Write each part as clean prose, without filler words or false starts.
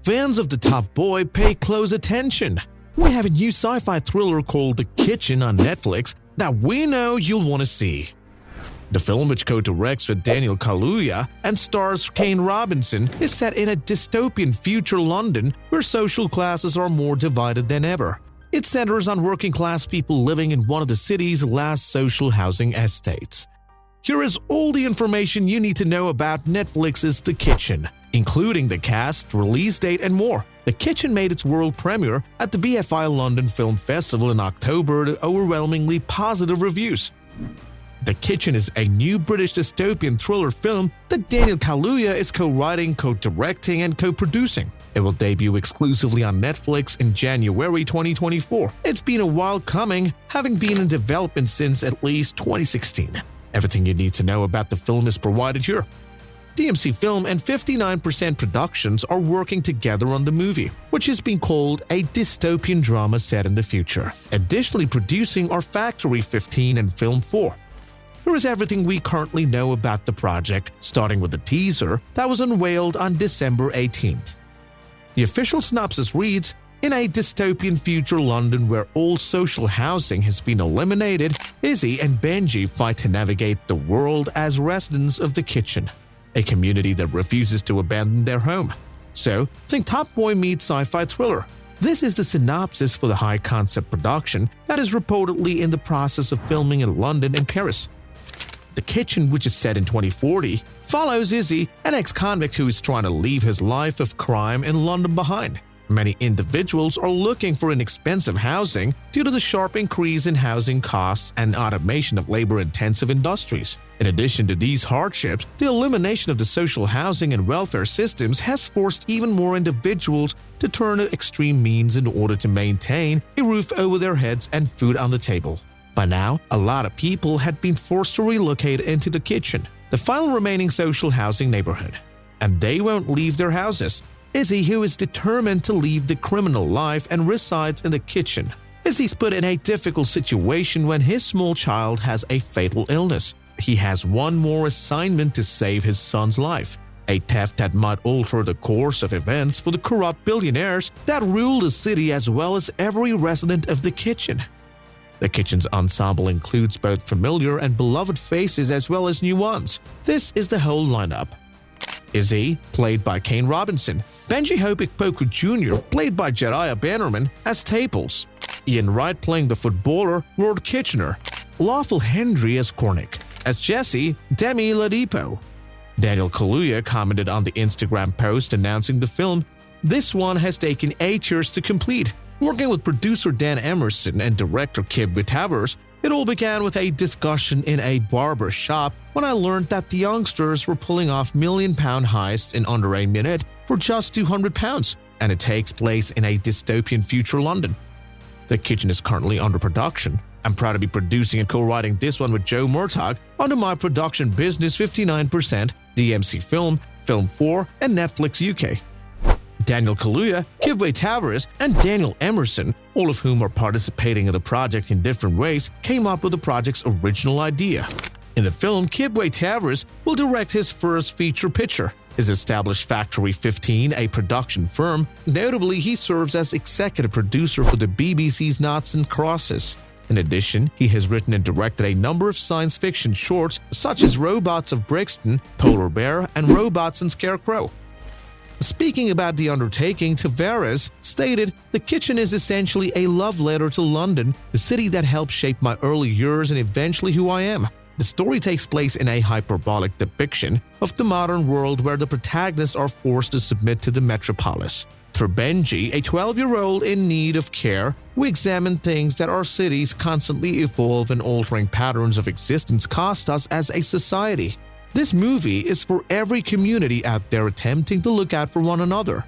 Fans of the Top Boy pay close attention. We have a new sci-fi thriller called The Kitchen on Netflix that we know you'll want to see. The film, which co-directs with Daniel Kaluuya and stars Kane Robinson, is set in a dystopian future London where social classes are more divided than ever. It centers on working-class people living in one of the city's last social housing estates. Here is all the information you need to know about Netflix's The Kitchen, including the cast, release date, and more. The Kitchen made its world premiere at the BFI London Film Festival in October to overwhelmingly positive reviews. The Kitchen is a new British dystopian thriller film that Daniel Kaluuya is co-writing, co-directing, and co-producing. It will debut exclusively on Netflix in January 2024. It's been a while coming, having been in development since at least 2016. Everything you need to know about the film is provided here. DMC Film and 59% Productions are working together on the movie, which has been called a dystopian drama set in the future. Additionally producing are Factory 15 and Film 4. Here is everything we currently know about the project, starting with the teaser that was unveiled on December 18th. The official synopsis reads, "In a dystopian future London where all social housing has been eliminated, Izzy and Benji fight to navigate the world as residents of the Kitchen, a community that refuses to abandon their home." So, think Top Boy meets sci-fi thriller. This is the synopsis for the high-concept production that is reportedly in the process of filming in London and Paris. The Kitchen, which is set in 2040, follows Izzy, an ex-convict who is trying to leave his life of crime in London behind. Many individuals are looking for inexpensive housing due to the sharp increase in housing costs and automation of labor-intensive industries. In addition to these hardships, the elimination of the social housing and welfare systems has forced even more individuals to turn to extreme means in order to maintain a roof over their heads and food on the table. By now, a lot of people had been forced to relocate into the Kitchen, the final remaining social housing neighborhood. And they won't leave their houses. Izzy, who is determined to leave the criminal life and resides in the Kitchen. Izzy's put in a difficult situation when his small child has a fatal illness. He has one more assignment to save his son's life, a theft that might alter the course of events for the corrupt billionaires that rule the city as well as every resident of the Kitchen. The Kitchen's ensemble includes both familiar and beloved faces as well as new ones. This is the whole lineup. Izzy, played by Kane Robinson. Benji Hopik-Poku Jr., played by Jediah Bannerman, as Staples. Ian Wright playing the footballer Lord Kitchener. Lawful Hendry as Cornick. As Jesse, Demi Ladipo. Daniel Kaluuya commented on the Instagram post announcing the film, "This one has taken 8 years to complete. Working with producer Dan Emerson and director Kib Wittavers, it all began with a discussion in a barber shop when I learned that the youngsters were pulling off million-pound heists in under a minute for just £200, and it takes place in a dystopian future London." The Kitchen is currently under production. I'm proud to be producing and co-writing this one with Joe Murtagh under my production business 59%, DMC Film, Film 4, and Netflix UK. Daniel Kaluuya, Kibwe Tavares, and Daniel Emerson, all of whom are participating in the project in different ways, came up with the project's original idea. In the film, Kibwe Tavares will direct his first feature picture. His established Factory 15, a production firm, notably he serves as executive producer for the BBC's Noughts and Crosses. In addition, he has written and directed a number of science fiction shorts such as Robots of Brixton, Polar Bear, and Robots and Scarecrow. Speaking about the undertaking, Tavares stated, "The Kitchen is essentially a love letter to London, the city that helped shape my early years and eventually who I am." The story takes place in a hyperbolic depiction of the modern world where the protagonists are forced to submit to the metropolis. For Benji, a 12-year-old in need of care, we examine things that our cities constantly evolve and altering patterns of existence cost us as a society. This movie is for every community out there attempting to look out for one another.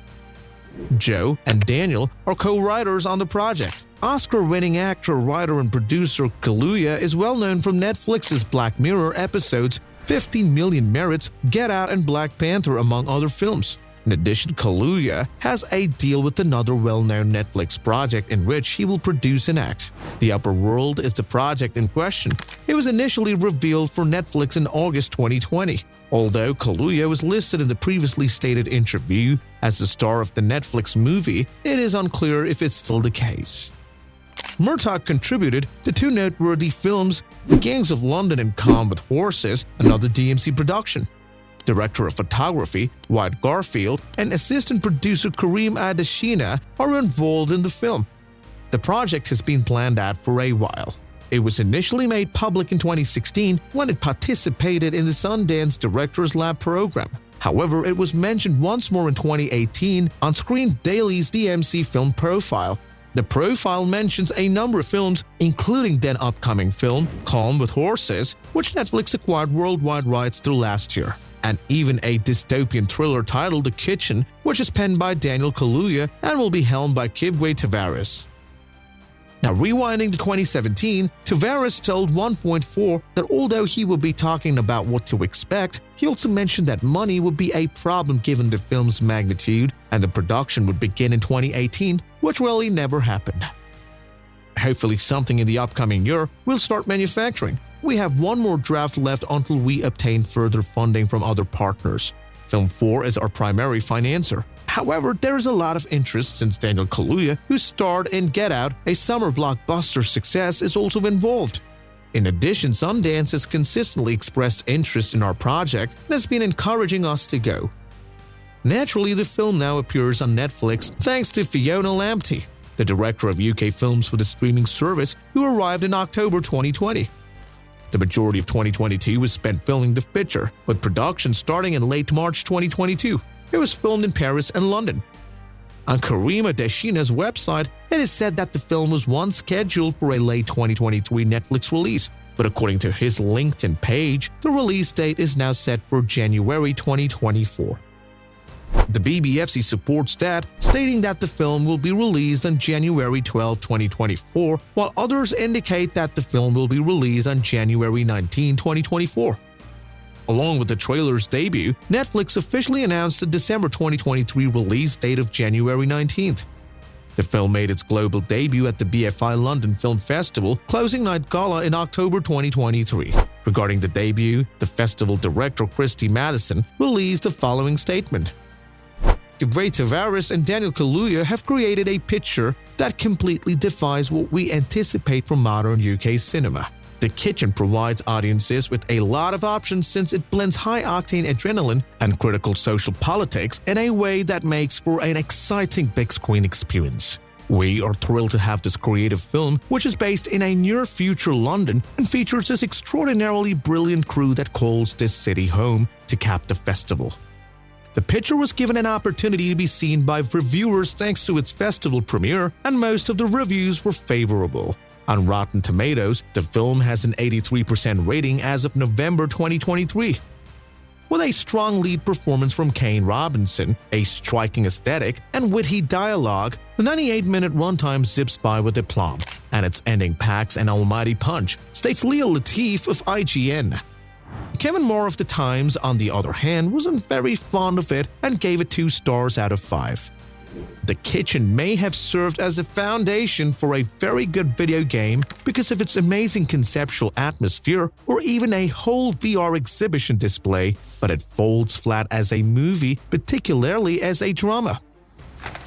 Joe and Daniel are co-writers on the project. Oscar-winning actor, writer, and producer Kaluuya is well known from Netflix's Black Mirror episodes 15 Million Merits, Get Out, and Black Panther, among other films. In addition, Kaluuya has a deal with another well-known Netflix project in which he will produce and act. The Upper World is the project in question. It was initially revealed for Netflix in August 2020. Although Kaluuya was listed in the previously stated interview as the star of the Netflix movie, it is unclear if it's still the case. Murtaugh contributed to two noteworthy films, The Gangs of London and Calm with Horses, another DMC production. Director of photography, Wyatt Garfield, and assistant producer Kareem Adesina are involved in the film. The project has been planned out for a while. It was initially made public in 2016 when it participated in the Sundance Directors Lab program. However, it was mentioned once more in 2018 on Screen Daily's DMC Film Profile. The profile mentions a number of films, including then upcoming film Calm with Horses, which Netflix acquired worldwide rights to last year, and even a dystopian thriller titled The Kitchen, which is penned by Daniel Kaluuya and will be helmed by Kibwe Tavares. Now, rewinding to 2017, Tavares told 1.4 that although he would be talking about what to expect, he also mentioned that money would be a problem given the film's magnitude and the production would begin in 2018, which really never happened. Hopefully something in the upcoming year will start manufacturing. We have one more draft left until we obtain further funding from other partners. Film 4 is our primary financer. However, there is a lot of interest since Daniel Kaluuya, who starred in Get Out, a summer blockbuster success, is also involved. In addition, Sundance has consistently expressed interest in our project and has been encouraging us to go. Naturally, the film now appears on Netflix thanks to Fiona Lamptey, the director of UK films for the streaming service, who arrived in October 2020. The majority of 2022 was spent filming the picture, with production starting in late March 2022. It was filmed in Paris and London. On Kareem Adesina's website, it is said that the film was once scheduled for a late 2023 Netflix release, but according to his LinkedIn page, the release date is now set for January 2024. The BBFC supports that, stating that the film will be released on January 12, 2024, while others indicate that the film will be released on January 19, 2024. Along with the trailer's debut, Netflix officially announced the December 2023 release date of January 19th. The film made its global debut at the BFI London Film Festival Closing Night Gala in October 2023. Regarding the debut, the festival director Christy Matheson released the following statement. Kibwe Tavares and Daniel Kaluuya have created a picture that completely defies what we anticipate from modern UK cinema. The Kitchen provides audiences with a lot of options since it blends high-octane adrenaline and critical social politics in a way that makes for an exciting big-screen experience. We are thrilled to have this creative film, which is based in a near-future London and features this extraordinarily brilliant crew that calls this city home, to cap the festival. The picture was given an opportunity to be seen by reviewers thanks to its festival premiere, and most of the reviews were favorable. On Rotten Tomatoes, the film has an 83% rating as of November 2023. With a strong lead performance from Kane Robinson, a striking aesthetic, and witty dialogue, the 98-minute runtime zips by with aplomb, and its ending packs an almighty punch, states Leah Latif of IGN. Kevin Moore of The Times, on the other hand, wasn't very fond of it and gave it 2 stars out of 5. The Kitchen may have served as a foundation for a very good video game because of its amazing conceptual atmosphere or even a whole VR exhibition display, but it folds flat as a movie, particularly as a drama.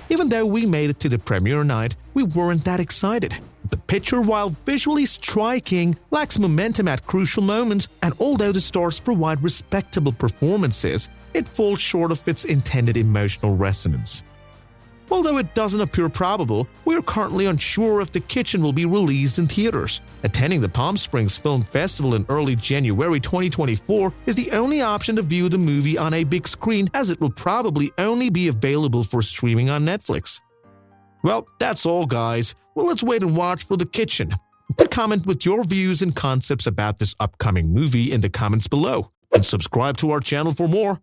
Even though we made it to the premiere night, we weren't that excited. The picture, while visually striking, lacks momentum at crucial moments, and although the stars provide respectable performances, it falls short of its intended emotional resonance. Although it doesn't appear probable, we are currently unsure if The Kitchen will be released in theaters. Attending the Palm Springs Film Festival in early January 2024 is the only option to view the movie on a big screen, as it will probably only be available for streaming on Netflix. Well, that's all, guys. Well, let's wait and watch for The Kitchen. Comment with your views and concepts about this upcoming movie in the comments below, and subscribe to our channel for more.